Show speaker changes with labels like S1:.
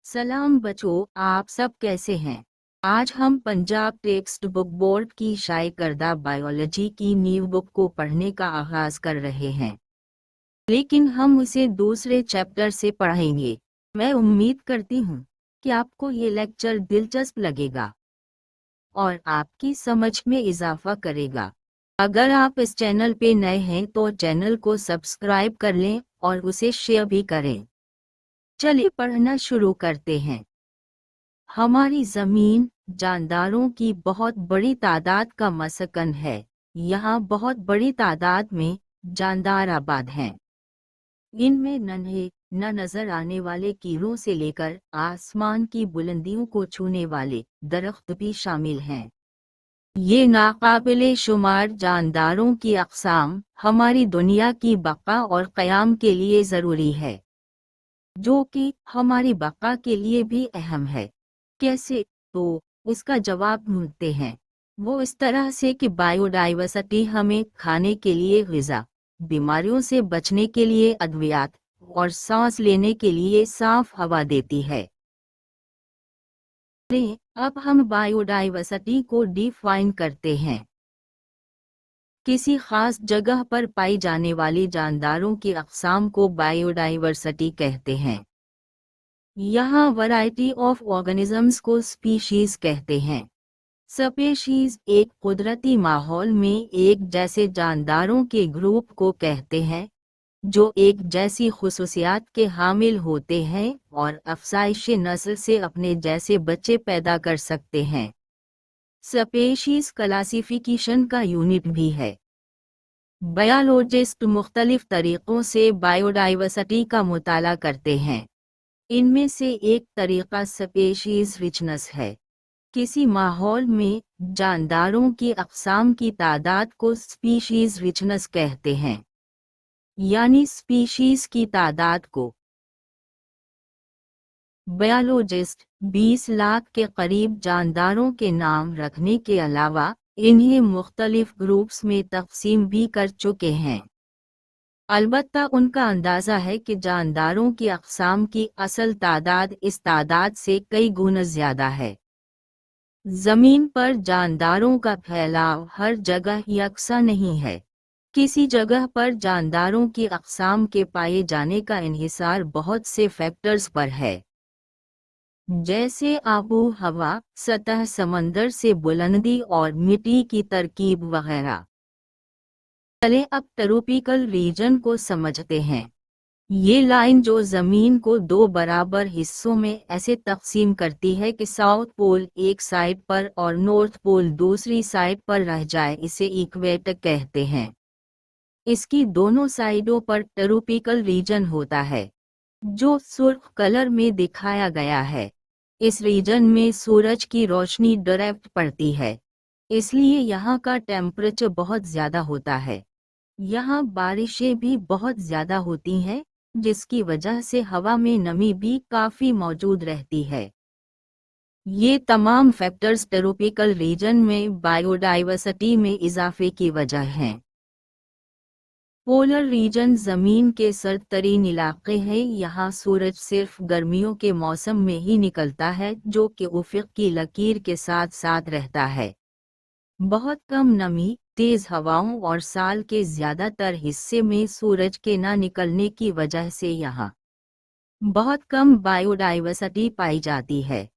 S1: सलाम बच्चों, आप सब कैसे हैं? आज हम पंजाब टेक्स्ट बुक बोर्ड की शाये करदा बायोलॉजी की न्यू बुक को पढ़ने का आगाज कर रहे हैं, लेकिन हम उसे दूसरे चैप्टर से पढ़ेंगे। मैं उम्मीद करती हूँ कि आपको ये लेक्चर दिलचस्प लगेगा और आपकी समझ में इजाफा करेगा। अगर आप इस चैनल पे नए हैं तो चैनल को सब्सक्राइब कर लें और उसे शेयर भी करें। चलिए पढ़ना शुरू करते हैं। हमारी ज़मीन जानदारों की बहुत बड़ी तादाद का मस्कन है। यहाँ बहुत बड़ी तादाद में जानदार आबाद हैं। इनमें नन्हे न नजर आने वाले कीड़ों से लेकर आसमान की बुलंदियों को छूने वाले दरख्त भी शामिल हैं। ये नाकाबिले शुमार जानदारों की अक़साम हमारी दुनिया की बका और क़याम के लिए ज़रूरी है, जो कि हमारी बका के लिए भी अहम है। कैसे? तो इसका जवाब ढूंढते हैं। वो इस तरह से कि बायोडाइवर्सिटी हमें खाने के लिए ग़िज़ा, बीमारियों से बचने के लिए अद्वियात और सांस लेने के लिए साफ हवा देती है। अब हम बायोडाइवर्सिटी को डिफाइन करते हैं। किसी खास जगह पर पाई जाने वाली जानदारों की अक़साम को बायोडाइवर्सिटी कहते हैं। यहाँ वैरायटी ऑफ ऑर्गेनिजम्स को स्पीशीज कहते हैं। स्पीशीज एक कुदरती माहौल में एक जैसे जानदारों के ग्रुप को कहते हैं, जो एक जैसी खुसूसियात के हामिल होते हैं और अफसाइश नस्ल से अपने जैसे बच्चे पैदा कर सकते हैं। स्पीशीज क्लासिफिकेशन का यूनिट भी है। बायोलॉजिस्ट मुख्तलिफ तरीक़ों से बायोडाइवर्सिटी का मुताला करते हैं। इनमें से एक तरीक़ा स्पीशीज रिचनेस है। किसी माहौल में जानदारों की अक़साम की तादाद को स्पीशीज रिचनेस कहते हैं, यानी स्पीशीज की तादाद को। बायोलॉजिस्ट 20 लाख के करीब जानदारों के नाम रखने के अलावा इन्हें मुख्तलिफ ग्रुप्स में तक़सीम भी कर चुके हैं। अलबत्ता उनका अंदाज़ा है कि जानदारों की अक़साम की असल तादाद इस तादाद से कई गुना ज़्यादा है। ज़मीन पर जानदारों का फैलाव हर जगह यकसा नहीं है। किसी जगह पर जानदारों की अक़साम के पाए जाने का इन्हिसार बहुत से फैक्टर्स पर है, जैसे आबो हवा, सतह समंदर से बुलंदी और मिट्टी की तरकीब वगैरह। चले अब ट्रॉपिकल रीजन को समझते हैं। ये लाइन जो ज़मीन को दो बराबर हिस्सों में ऐसे तकसीम करती है कि साउथ पोल एक साइड पर और नॉर्थ पोल दूसरी साइड पर रह जाए, इसे इक्वेटर कहते हैं। इसकी दोनों साइडों पर ट्रॉपिकल रीजन होता है, जो सुर्ख कलर में दिखाया गया है। इस रीजन में सूरज की रोशनी डायरेक्ट पड़ती है, इसलिए यहाँ का टेम्परेचर बहुत ज़्यादा होता है। यहाँ बारिशें भी बहुत ज़्यादा होती हैं, जिसकी वजह से हवा में नमी भी काफ़ी मौजूद रहती है। ये तमाम फैक्टर्स ट्रॉपिकल रीजन में बायोडाइवर्सिटी में इजाफे की वजह हैं। पोलर रीजन ज़मीन के सर्द तरीन इलाके हैं। यहाँ सूरज सिर्फ गर्मियों के मौसम में ही निकलता है, जो कि उफ़क़ की लकीर के साथ साथ रहता है। बहुत कम नमी, तेज़ हवाओं और साल के ज़्यादातर हिस्से में सूरज के न निकलने की वजह से यहाँ बहुत कम बायोडाइवर्सिटी पाई जाती है।